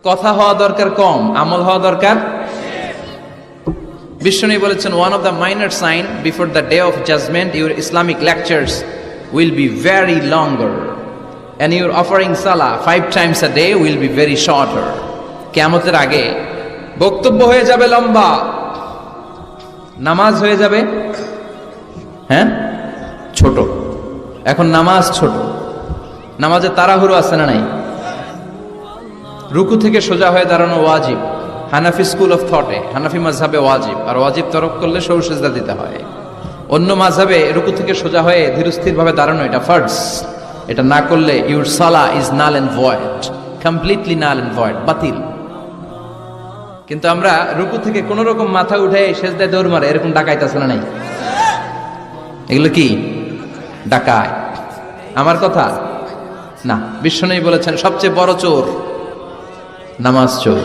কথা হওয়া দরকার কম, আমল হওয়া দরকার। বিশ্বনবী বলেছেন, one of the minor sign before the day of judgment your Islamic lectures will be very longer and your offering salah 5 times a day will be very shorter. কিয়ামতের আগে বক্তব্য হয়ে যাবে লম্বা, নামাজ হয়ে যাবে ছোট। এখন নামাজ ছোট, নামাজে তাড়াহুড়ো আছে না নাই? রুকু থেকে সোজা হয়ে দাঁড়ানো ওয়াজিব, হানাফি স্কুল অফ থটে, হানাফি মাযহাবে ওয়াজিব, আর ওয়াজিব তরক করলে সৌ সিজদা দিতে হয়। অন্য মাযহাবে রুকু থেকে সোজা হয়ে ধীরস্থির ভাবে দাঁড়ানো এটা ফরজ, এটা না করলে ইউর সালাহ is null and void, completely null and void, বাতিল। কিন্তু আমরা রুকু থেকে কোন রকম মাথা উঠে সিজদায় দৌড় মারে, এরকম ডাকাইত আছে না নাই? এগুলো কি ডাকায়? আমার কথা না, বিশ্বনবী বলেছেন সবচেয়ে বড় চোর নামাজ চোর।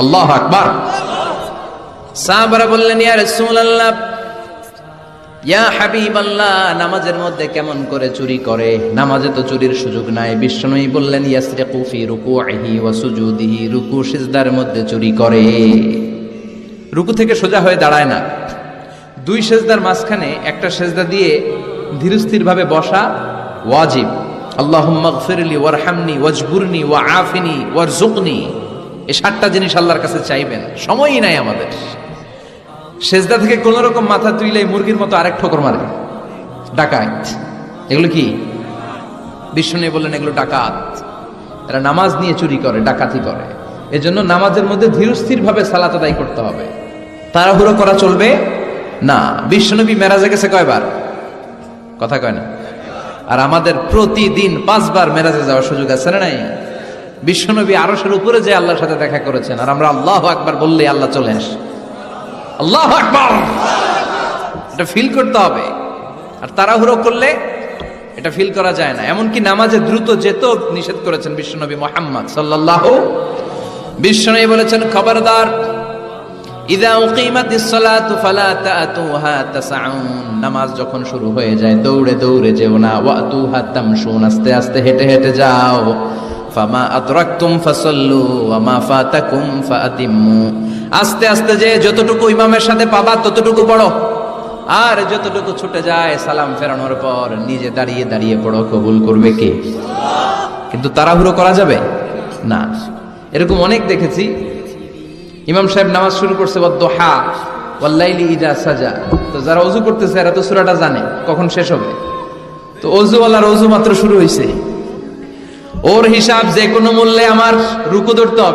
আল্লাহু আকবার। সাহাবারা বললেন, ইয়া রাসূলুল্লাহ, ইয়া হাবিবাল্লাহ, নামাজের মধ্যে কেমন করে চুরি করে? নামাজে তো চুরির সুযোগ নাই। বিশ্বনবী বললেন, ইয়াসরিকু ফি রুকুইহি ওয়া সুজুদিহি, রুকু সিজদার মধ্যে চুরি করে। রুকু থেকে সোজা হয়ে দাঁড়ায় না, দুই সিজদার মাঝখানে একটা সিজদা দিয়ে ধীরস্থির ভাবে বসা ওয়াজিব। আল্লাহুম্মা গফিরলি ওয়ারহামনি ওয়াজবুরনি ওয়াআফিনি ওয়ারযুকনি, এই 7টা জিনিস আল্লাহর কাছে চাইবেন, সময়ই নাই আমাদের। সেজদা থেকে কোন রকম মাথা তুইলে মুরগির মতো আরেক ঠোকর মারে, ডাকাত। এগুলো কি? বিশ্বনবী বললেন এগুলো ডাকাত, এরা নামাজ নিয়ে চুরি করে, ডাকাতি করে। এজন্য নামাজের মধ্যে ধীরস্থির ভাবে সালাত আদায় করতে হবে, তাড়াহুড়ো করা চলবে না। বিশ্বনবী মেরাজে গেছে কয়বার? কথা কয় না। আর আমাদের প্রতিদিন 5 বার মেরাজে যাওয়ার সুযোগ আছে না নাই? বিশ্বনবী আরশের উপরে যে আল্লাহর সাথে দেখা করেছেন, আর আমরা আল্লাহু আকবার বললেই আল্লাহ চলে আসে। আল্লাহু আকবার, এটা ফিল করতে হবে। আর তাড়াহুড়ো করলে এটা ফিল করা যায় না। এমনকি নামাজে দ্রুত যেতেও নিষেধ করেছেন বিশ্বনবী মুহাম্মদ সাল্লাল্লাহু। বিশ্বনবী বলেছেন, খবরদার, ইযা উকিমাতিস সালাতু ফালা তাতুহা তাসআউন, নামাজ যখন শুরু হয়ে যায় দৌড়ে দৌড়ে যেও না। ওয়াতুহা তামশুন, আস্তে আস্তে হেঁটে হেঁটে যাও। ফামা আদরাকতুম ফাসাল্লু ওয়া মা ফাতাকুম ফাআতিম্মু, আস্তে আস্তে যে যতটুকু ইমামের সাথে পাবা ততটুকু পড়ো, আর যতটুকু ছুটে যায় সালাম ফেরানোর পর নিজে দাঁড়িয়ে দাঁড়িয়ে পড়ো। কবুল করবে কে? কিন্তু তাড়াহুড়ো করা যাবে না। এরকম অনেক দেখেছি, ইমাম সাহেব নামাজ শুরু করছে ওয়াদ-দুহা ওয়াল-লাইলি ইযা সাজা, তো যারা ওযু করতেছে এরা তো সূরাটা জানে কখন শেষ হবে, তো ওযুওয়ালার ওযু মাত্র শুরু হইছে, ওর হিসাব যে কোনো মূল্যে আমার রুকু ধরতে হবে।